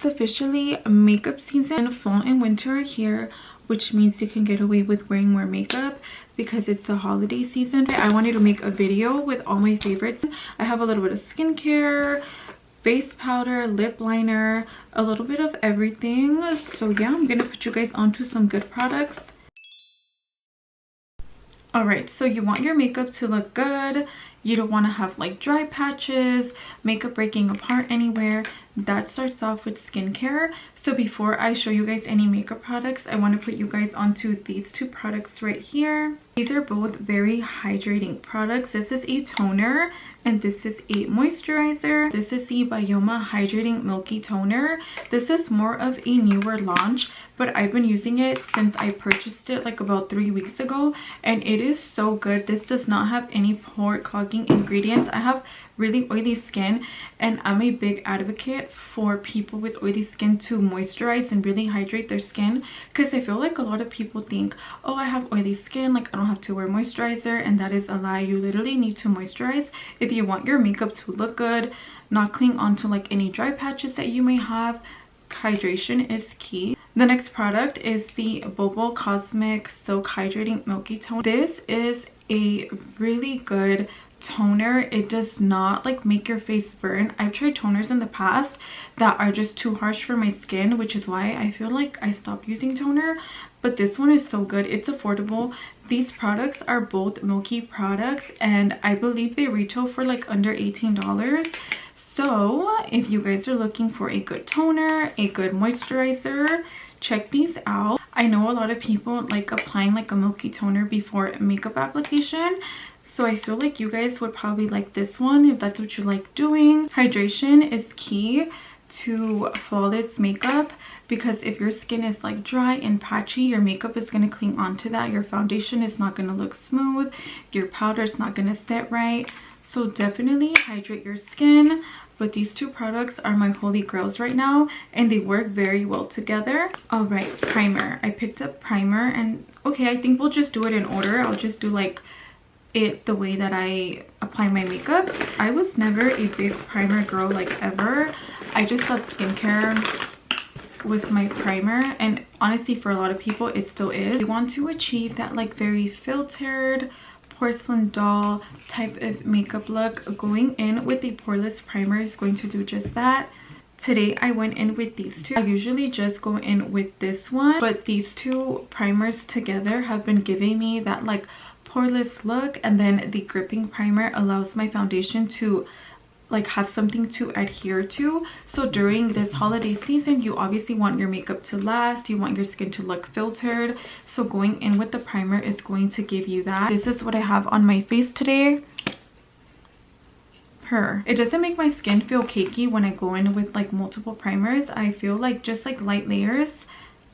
officially makeup season. Fall and winter are here, which means you can get away with wearing more makeup because it's the holiday season. I wanted to make a video with all my favorites. I have a little bit of skincare, face powder, lip liner, a little bit of everything. So yeah, I'm gonna put you guys onto some good products. Alright, so you want your makeup to look good. You don't want to have like dry patches, makeup breaking apart anywhere. That starts off with skincare. So before I show you guys any makeup products, I want to put you guys onto these two products right here. These are both very hydrating products. This is a toner and this is a moisturizer. This is the Bioma Hydrating Milky Toner. This is more of a newer launch, but I've been using it since I purchased it like about 3 weeks ago, and it is so good. This does not have any pore clogging ingredients. I have really oily skin, and I'm a big advocate for people with oily skin to moisturize and really hydrate their skin, because I feel like a lot of people think, oh, I have oily skin, like I don't have to wear moisturizer, and that is a lie. You literally need to moisturize if you want your makeup to look good, not cling onto like any dry patches that you may have. Hydration is key. The next product is the Bobo Cosmic Silk Hydrating Milky Toner. This is a really good toner. It does not like make your face burn. I've tried toners in the past that are just too harsh for my skin, which is why I feel like I stopped using toner, but this one is so good. It's affordable. These products are both Milky products, and I believe they retail for like under $18. So if you guys are looking for a good toner, a good moisturizer, check these out. I know a lot of people like applying like a milky toner before makeup application, so I feel like you guys would probably like this one if that's what you like doing. Hydration is key to flawless makeup, because if your skin is like dry and patchy, your makeup is going to cling onto that. Your foundation is not going to look smooth, your powder is not going to set right. So definitely hydrate your skin. But these two products are my holy grails right now, and they work very well together. All right, primer. I picked up primer, and okay, I think we'll just do it in order. I'll just do like it the way that I apply my makeup. I was never a big primer girl like ever. I just thought skincare was my primer, and honestly for a lot of people it still is. You want to achieve that like very filtered porcelain doll type of makeup look. Going in with a poreless primer is going to do just that. Today I went in with these two. I usually just go in with this one, but these two primers together have been giving me that like poreless look, and then the gripping primer allows my foundation to like have something to adhere to. So during this holiday season, you obviously want your makeup to last, you want your skin to look filtered, so going in with the primer is going to give you that. This is what I have on my face today. It doesn't make my skin feel cakey when I go in with like multiple primers. I feel like just like light layers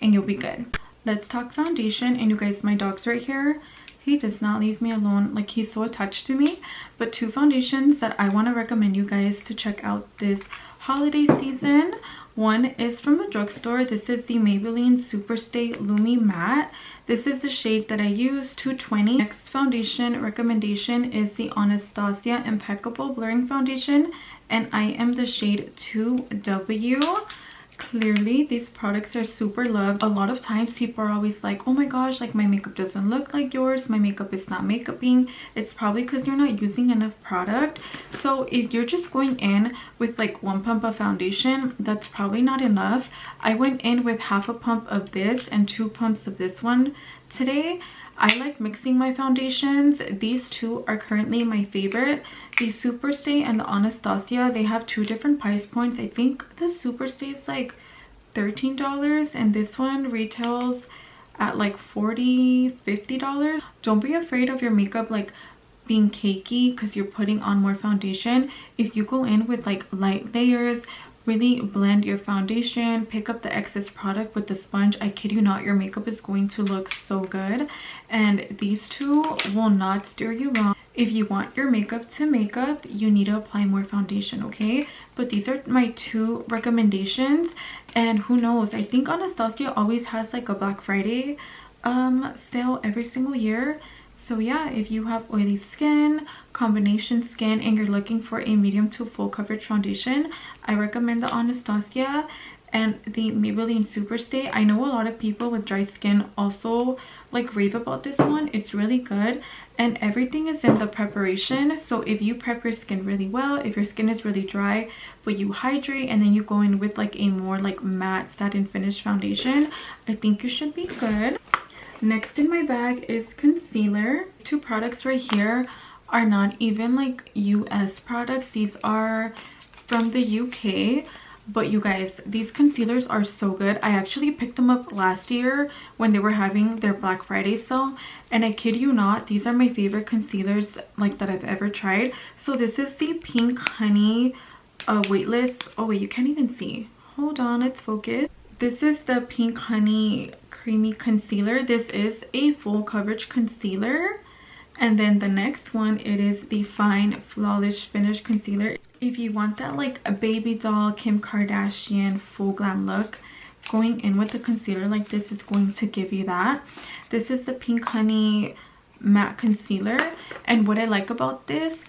and you'll be good. Let's talk foundation. And you guys, my dog's right here. He does not leave me alone. Like, he's so attached to me. But two foundations that I want to recommend you guys to check out this holiday season. One is from the drugstore. This is the Maybelline Superstay Lumi Matte. This is the shade that I use, 220. Next foundation recommendation is the Anastasia Impeccable Blurring Foundation, and I am the shade 2W. Clearly these products are super loved. A lot of times people are always like, oh my gosh, like my makeup doesn't look like yours, my makeup is not makeuping. It's probably because you're not using enough product. So if you're just going in with like 1 pump of foundation, that's probably not enough. I went in with half a pump of this and 2 pumps of this one today. I like mixing my foundations. These two are currently my favorite. The Superstay and the Anastasia, they have 2 different price points. I think the Superstay is like $13 and this one retails at like $40-50. Don't be afraid of your makeup like being cakey because you're putting on more foundation. If you go in with like light layers, really blend your foundation, pick up the excess product with the sponge, I kid you not, your makeup is going to look so good. And these two will not steer you wrong. If you want your makeup to makeup, you need to apply more foundation, okay? But these are my 2 recommendations, and who knows, I think Anastasia always has like a Black Friday sale every single year. So yeah, if you have oily skin, combination skin, and you're looking for a medium to full coverage foundation, I recommend the Anastasia. and the Maybelline Superstay. I know a lot of people with dry skin also like rave about this one. It's really good, and everything is in the preparation. So if you prep your skin really well, if your skin is really dry but you hydrate and then you go in with like a more like matte satin finish foundation, I think you should be good. Next in my bag is concealer. Two products right here are not even like US products. These are from the UK. But you guys, these concealers are so good. I actually picked them up last year when they were having their Black Friday sale, and I kid you not, these are my favorite concealers like that I've ever tried. So this is the Pink Honey Weightless. Oh wait, you can't even see. Hold on, let's focus. This is the Pink Honey Creamy Concealer. This is a full coverage concealer. And then the next one, it is the Fine Flawless Finish Concealer. If you want that like a baby doll Kim Kardashian full glam look, going in with a concealer like this is going to give you that. This is the Pink Honey Matte Concealer, and what I like about this,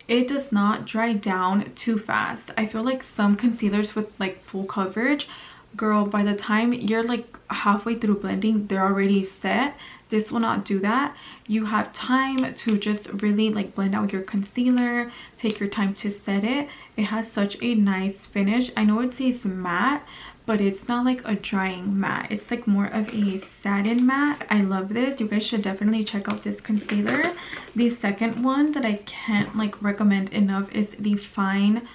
it does not dry down too fast. I feel like some concealers with like full coverage, girl, by the time you're like halfway through blending, they're already set. This will not do that. You have time to just really like blend out your concealer, take your time to set it. It has such a nice finish. I know it says matte, but it's not like a drying matte. It's like more of a satin matte. I love this. You guys should definitely check out this concealer. The second one that I can't like recommend enough is the Fine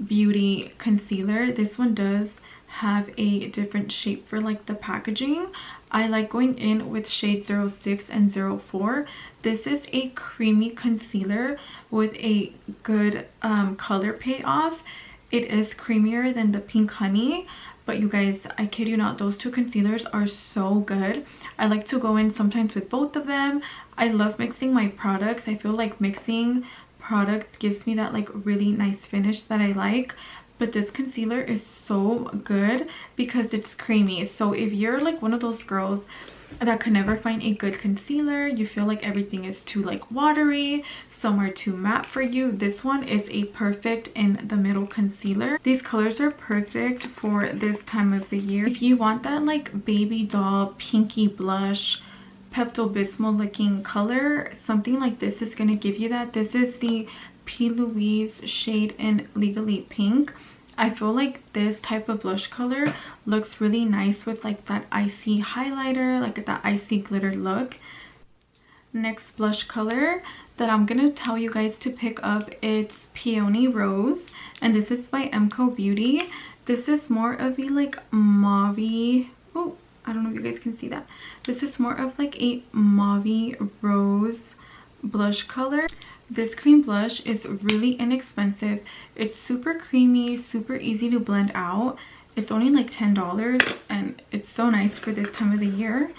Beauty Concealer. This one does have a different shape for like the packaging. I like going in with shade 06 and 04. This is a creamy concealer with a good color payoff. It is creamier than the Pink Honey, but you guys, I kid you not, those two concealers are so good. I like to go in sometimes with both of them. I love mixing my products. I feel like mixing products gives me that like really nice finish that I like. But this concealer is so good because it's creamy. So if you're like one of those girls that can never find a good concealer, you feel like everything is too like watery, some are too matte for you, this one is a perfect in the middle concealer. These colors are perfect for this time of the year. If you want that like baby doll pinky blush Pepto-Bismol looking color, something like this is going to give you that. This is the P. Louise shade in Legally Pink. I feel like this type of blush color looks really nice with like that icy highlighter, like that icy glitter look. Next blush color that I'm gonna tell you guys to pick up, it's Peony Rose, and this is by Emco Beauty. This is more of a like mauve-y, oh, I don't know if you guys can see that. This is more of like a mauve-y rose blush color. This cream blush is really inexpensive. It's super creamy, super easy to blend out. It's only like $10 and it's so nice for this time of the year.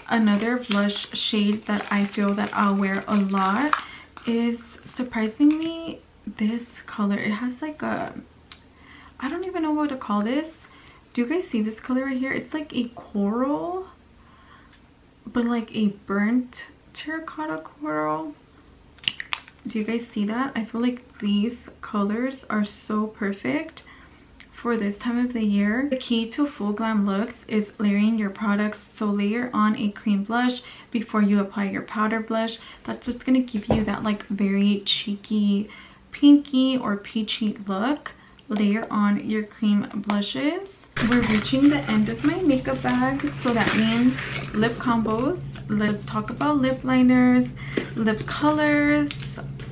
Another blush shade that I feel that I'll wear a lot is surprisingly this color. It has like a, I don't even know what to call this. Do you guys see this color right here? It's like a coral, but like a burnt terracotta coral. Do you guys see that? I feel like these colors are so perfect for this time of the year. The key to full glam looks is layering your products. So layer on a cream blush before you apply your powder blush. That's what's going to give you that like very cheeky pinky or peachy look. Layer on your cream blushes. We're reaching the end of my makeup bag, so that means lip combos. Let's talk about lip liners, lip colors,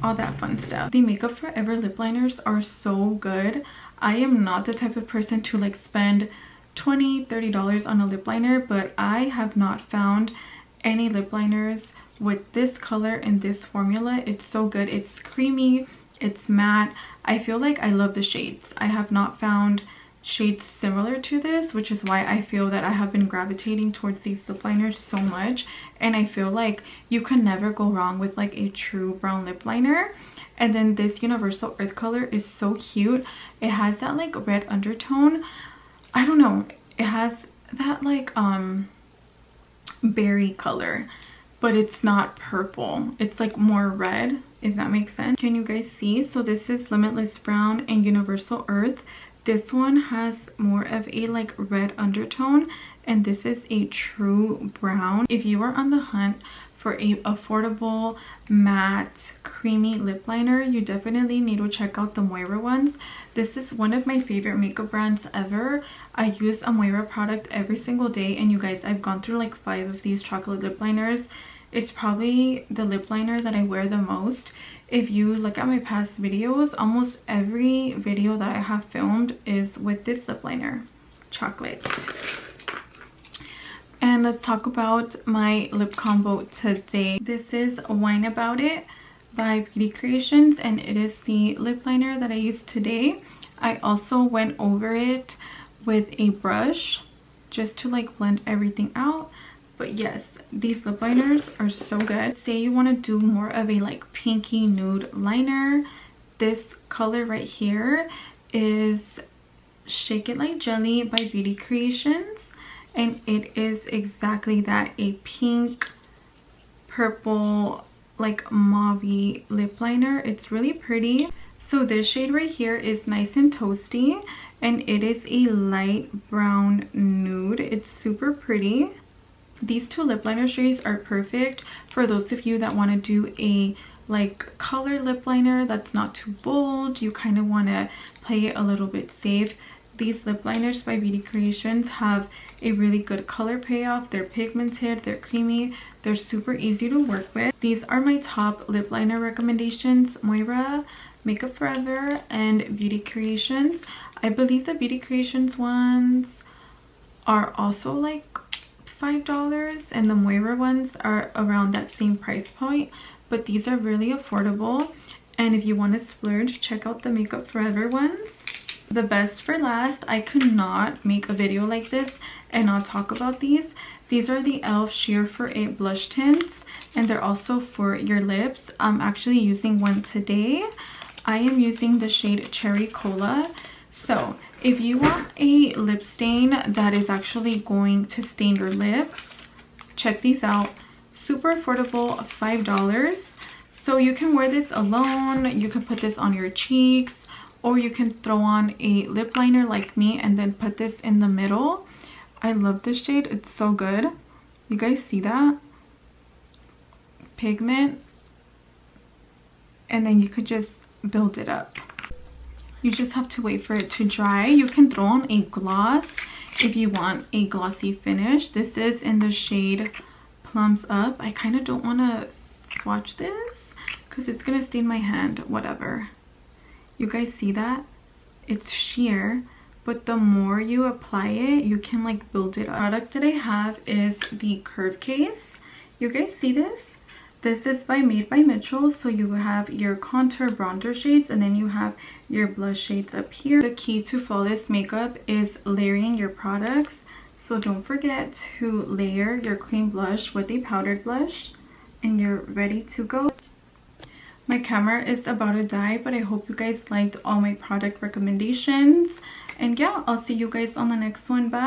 all that fun stuff. The Makeup Forever lip liners are so good. I am not the type of person to like spend $20-$30 on a lip liner, but I have not found any lip liners with this color and this formula. It's so good. It's creamy, it's matte. I feel like I love the shades. I have not found shades similar to this, which is why I feel that I have been gravitating towards these lip liners so much. And I feel like you can never go wrong with like a true brown lip liner. And then this Universal Earth color is so cute. It has that like red undertone. I don't know, it has that like berry color, but it's not purple. It's like more red, if that makes sense. Can you guys see? So this is Limitless Brown and Universal Earth. This one has more of a like red undertone, and this is a true brown. If you are on the hunt for a affordable matte creamy lip liner, you definitely need to check out the Moira ones. This is one of my favorite makeup brands ever. I use a Moira product every single day, and you guys, I've gone through like 5 of these chocolate lip liners. It's probably the lip liner that I wear the most. If you look at my past videos, almost every video that I have filmed is with this lip liner, chocolate. And let's talk about my lip combo today. This is Wine About It by Beauty Creations, and it is the lip liner that I used today. I also went over it with a brush just to like blend everything out. But yes, these lip liners are so good. Say you want to do more of a like pinky nude liner, this color right here is Shake It Like Jelly by Beauty Creations, and it is exactly that, a pink purple like mauve lip liner. It's really pretty. So this shade right here is Nice and Toasty, and it is a light brown nude. It's super pretty. These 2 lip liner shades are perfect for those of you that want to do a like color lip liner that's not too bold. You kind of want to play it a little bit safe. These lip liners by Beauty Creations have a really good color payoff. They're pigmented, they're creamy, they're super easy to work with. These are my top lip liner recommendations: Moira, Makeup Forever, and Beauty Creations. I believe the Beauty Creations ones are also like $5, and the Moira ones are around that same price point, but these are really affordable. And if you want to splurge, check out the Makeup Forever ones. The best for last, I could not make a video like this and not talk about these. These are the e.l.f. Sheer for It blush tints, and they're also for your lips. I'm actually using one today. I am using the shade Cherry Cola. So if you want a lip stain that is actually going to stain your lips, check these out. Super affordable, $5. So you can wear this alone, you can put this on your cheeks, or you can throw on a lip liner like me and then put this in the middle. I love this shade, it's so good. You guys see that? Pigment. And then you could just build it up. You just have to wait for it to dry. You can throw on a gloss if you want a glossy finish. This is in the shade Plums Up. I kind of don't want to swatch this because it's going to stain my hand. Whatever. You guys see that? It's sheer, but the more you apply it, you can like build it up. The product that I have is the Curve Case. You guys see this? This is by Made by Mitchell. So you have your contour bronzer shades, and then you have your blush shades up here. The key to flawless makeup is layering your products. So don't forget to layer your cream blush with a powdered blush, and you're ready to go. My camera is about to die, but I hope you guys liked all my product recommendations. And yeah, I'll see you guys on the next one. Bye.